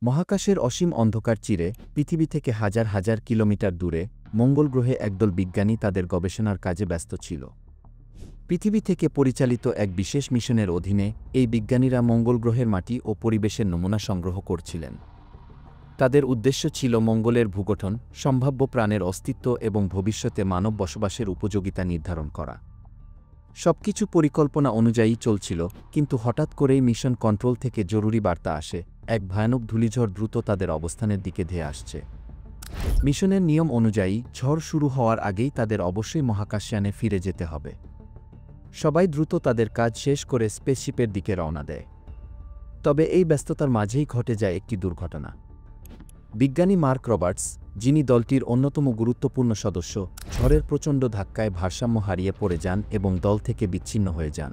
মহাকাশের অসীম অন্ধকার চিরে পৃথিবী থেকে হাজার হাজার কিলোমিটার দূরে মঙ্গল গ্রহে একদল বিজ্ঞানী তাদের গবেষণার কাজে ব্যস্ত ছিল। পৃথিবী থেকে পরিচালিত এক বিশেষ মিশনের অধীনে এই বিজ্ঞানীরা মঙ্গল গ্রহের মাটি ও পরিবেশের নমুনা সংগ্রহ করছিলেন। তাদের উদ্দেশ্য ছিল মঙ্গলের ভূগঠন, সম্ভাব্য প্রাণের অস্তিত্ব এবং ভবিষ্যতে মানব বসবাসের উপযোগিতা নির্ধারণ করা। সবকিছু পরিকল্পনা অনুযায়ী চলছিল, কিন্তু হঠাৎ করেই মিশন কন্ট্রোল থেকে জরুরি বার্তা আসে, এক ভয়ানক ধূলিঝড় দ্রুত তাদের অবস্থানের দিকে ধেয়ে আসছে। মিশনের নিয়ম অনুযায়ী ঝড় শুরু হওয়ার আগেই তাদের অবশ্যই মহাকাশযানে ফিরে যেতে হবে। সবাই দ্রুত তাদের কাজ শেষ করে স্পেসশিপের দিকে রওনা দেয়। তবে এই ব্যস্ততার মাঝেই ঘটে যায় একটি দুর্ঘটনা। বিজ্ঞানী মার্ক রবার্টস, যিনি দলটির অন্যতম গুরুত্বপূর্ণ সদস্য, ঝড়ের প্রচণ্ড ধাক্কায় ভারসাম্য হারিয়ে পড়ে যান এবং দল থেকে বিচ্ছিন্ন হয়ে যান।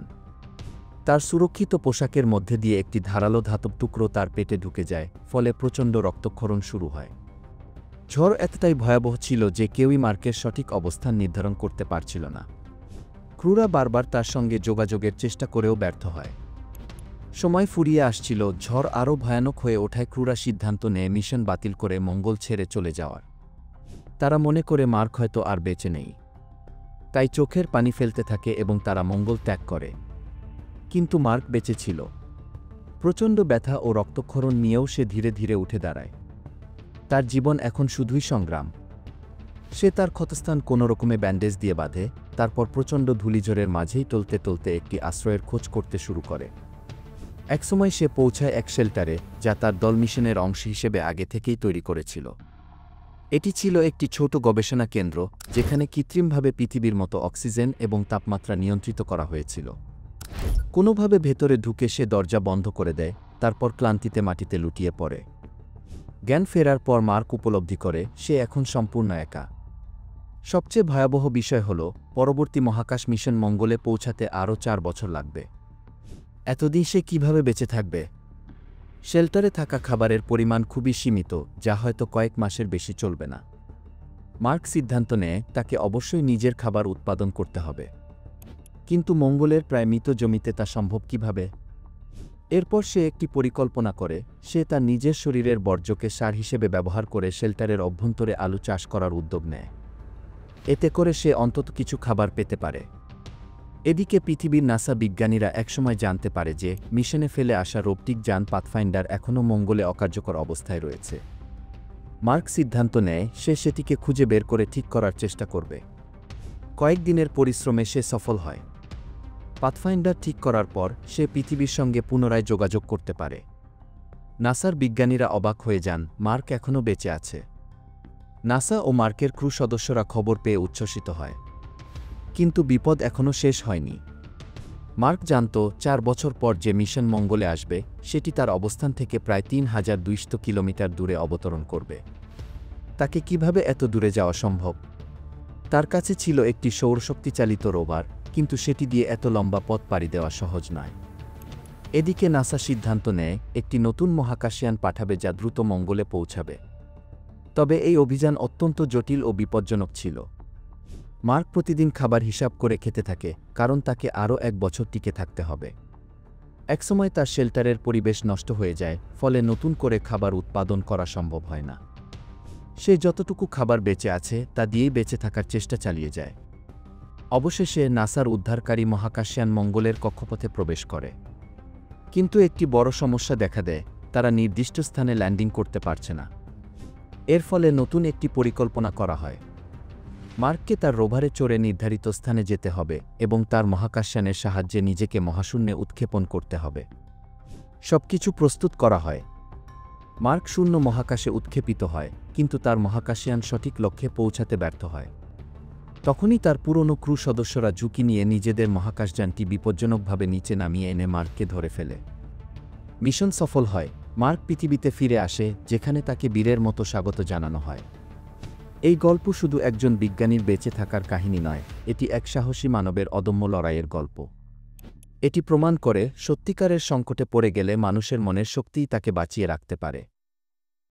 তার সুরক্ষিত পোশাকের মধ্যে দিয়ে একটি ধারালো ধাতব টুকরো তার পেটে ঢুকে যায়, ফলে প্রচণ্ড রক্তক্ষরণ শুরু হয়। ঝড় এতটাই ভয়াবহ ছিল যে কেউই মার্কের সঠিক অবস্থান নির্ধারণ করতে পারছিল না। ক্রুরা বারবার তার সঙ্গে যোগাযোগের চেষ্টা করেও ব্যর্থ হয়। সময় ফুরিয়ে আসছিল, ঝড় আরও ভয়ানক হয়ে ওঠায় ক্রুরা সিদ্ধান্ত নেয় মিশন বাতিল করে মঙ্গল ছেড়ে চলে যাওয়ার। তারা মনে করে মার্ক হয়তো আর বেঁচে নেই। তাই চোখের পানি ফেলতে থাকে এবং তারা মঙ্গল ত্যাগ করে। কিন্তু মার্ক বেঁচে ছিল। প্রচণ্ড ব্যথা ও রক্তক্ষরণ নিয়েও সে ধীরে ধীরে উঠে দাঁড়ায়। তার জীবন এখন শুধুই সংগ্রাম। সে তার ক্ষতস্থান কোনোরকমে ব্যান্ডেজ দিয়ে বাঁধে, তারপর প্রচণ্ড ধূলিঝড়ের মাঝেই টলতে টলতে একটি আশ্রয়ের খোঁজ করতে শুরু করে। একসময় সে পৌঁছায় এক শেল্টারে, যা তার দল মিশনের অংশ হিসেবে আগে থেকেই তৈরি করেছিল। এটি ছিল একটি ছোট গবেষণা কেন্দ্র, যেখানে কৃত্রিমভাবে পৃথিবীর মতো অক্সিজেন এবং তাপমাত্রা নিয়ন্ত্রিত করা হয়েছিল। কোনোভাবে ভেতরে ঢুকে সে দরজা বন্ধ করে দেয়, তারপর ক্লান্তিতে মাটিতে লুটিয়ে পড়ে। জ্ঞান ফেরার পর মার্ক উপলব্ধি করে সে এখন সম্পূর্ণ একা। সবচেয়ে ভয়াবহ বিষয় হল, পরবর্তী মহাকাশ মিশন মঙ্গলে পৌঁছাতে আরও 4 বছর লাগবে। এতদিন সে কিভাবে বেঁচে থাকবে? শেল্টারে থাকা খাবারের পরিমাণ খুবই সীমিত, যা হয়তো কয়েক মাসের বেশি চলবে না। মার্ক সিদ্ধান্ত নেয় তাকে অবশ্যই নিজের খাবার উৎপাদন করতে হবে। কিন্তু মঙ্গলের প্রায় মৃত জমিতে তা সম্ভব কিভাবে? এরপর সে একটি পরিকল্পনা করে। সে তার নিজের শরীরের বর্জ্যকে সার হিসেবে ব্যবহার করে শেল্টারের অভ্যন্তরে আলু চাষ করার উদ্যোগ নেয়। এতে করে সে অন্তত কিছু খাবার পেতে পারে। এদিকে পৃথিবীর নাসা বিজ্ঞানীরা একসময় জানতে পারে যে মিশনে ফেলে আসা রোবটিক যান পাথফাইন্ডার এখনও মঙ্গলে অকার্যকর অবস্থায় রয়েছে। মার্ক সিদ্ধান্ত নেয় সে সেটিকে খুঁজে বের করে ঠিক করার চেষ্টা করবে। কয়েকদিনের পরিশ্রমে সে সফল হয়। পাথফাইন্ডার ঠিক করার পর সে পৃথিবীর সঙ্গে পুনরায় যোগাযোগ করতে পারে। নাসার বিজ্ঞানীরা অবাক হয়ে যান, মার্ক এখনও বেঁচে আছে। নাসা ও মার্কের ক্রু সদস্যরা খবর পেয়ে উচ্ছ্বসিত হয়। কিন্তু বিপদ এখনও শেষ হয়নি। মার্ক জানত 4 বছর পর যে মিশন মঙ্গলে আসবে, সেটি তার অবস্থান থেকে প্রায় 3200 কিলোমিটার দূরে অবতরণ করবে। তাকে কিভাবে এত দূরে যাওয়া সম্ভব? তার কাছে ছিল একটি সৌরশক্তি চালিত রোভার, কিন্তু সেটি দিয়ে এত লম্বা পথ পাড়ি দেওয়া সহজ নয়। এদিকে নাসা সিদ্ধান্ত নেয় একটি নতুন মহাকাশযান পাঠাবে যা দ্রুত মঙ্গলে পৌঁছাবে। তবে এই অভিযান অত্যন্ত জটিল ও বিপজ্জনক ছিল। মার্ক প্রতিদিন খাবার হিসাব করে খেতে থাকে, কারণ তাকে আরও 1 বছর টিকে থাকতে হবে। একসময় তার শেল্টারের পরিবেশ নষ্ট হয়ে যায়, ফলে নতুন করে খাবার উৎপাদন করা সম্ভব হয় না। সে যতটুকু খাবার বেঁচে আছে তা দিয়েই বেঁচে থাকার চেষ্টা চালিয়ে যায়। অবশেষে নাসার উদ্ধারকারী মহাকাশযান মঙ্গলের কক্ষপথে প্রবেশ করে। কিন্তু একটি বড় সমস্যা দেখা দেয়, তারা নির্দিষ্ট স্থানে ল্যান্ডিং করতে পারছে না। এর ফলে নতুন একটি পরিকল্পনা করা হয়। মার্ককে তার রোভারে চড়ে নির্ধারিত স্থানে যেতে হবে এবং তার মহাকাশযানের সাহায্যে নিজেকে মহাশূন্যে উৎক্ষেপণ করতে হবে। সবকিছু প্রস্তুত করা হয়। মার্ক শূন্য মহাকাশে উৎক্ষেপিত হয়, কিন্তু তার মহাকাশযান সঠিক লক্ষ্যে পৌঁছাতে ব্যর্থ হয়। তখনই তার পুরনো ক্রু সদস্যরা ঝুঁকি নিয়ে নিজেদের মহাকাশযানটি বিপজ্জনকভাবে নিচে নামিয়ে এনে মার্ককে ধরে ফেলে। মিশন সফল হয়। মার্ক পৃথিবীতে ফিরে আসে, যেখানে তাকে বীরের মতো স্বাগত জানানো হয়। এই গল্প শুধু একজন বিজ্ঞানীর বেঁচে থাকার কাহিনী নয়, এটি এক সাহসী মানবের অদম্য লড়াইয়ের গল্প। এটি প্রমাণ করে সত্যিকারের সংকটে পড়ে গেলে মানুষের মনের শক্তিই তাকে বাঁচিয়ে রাখতে পারে।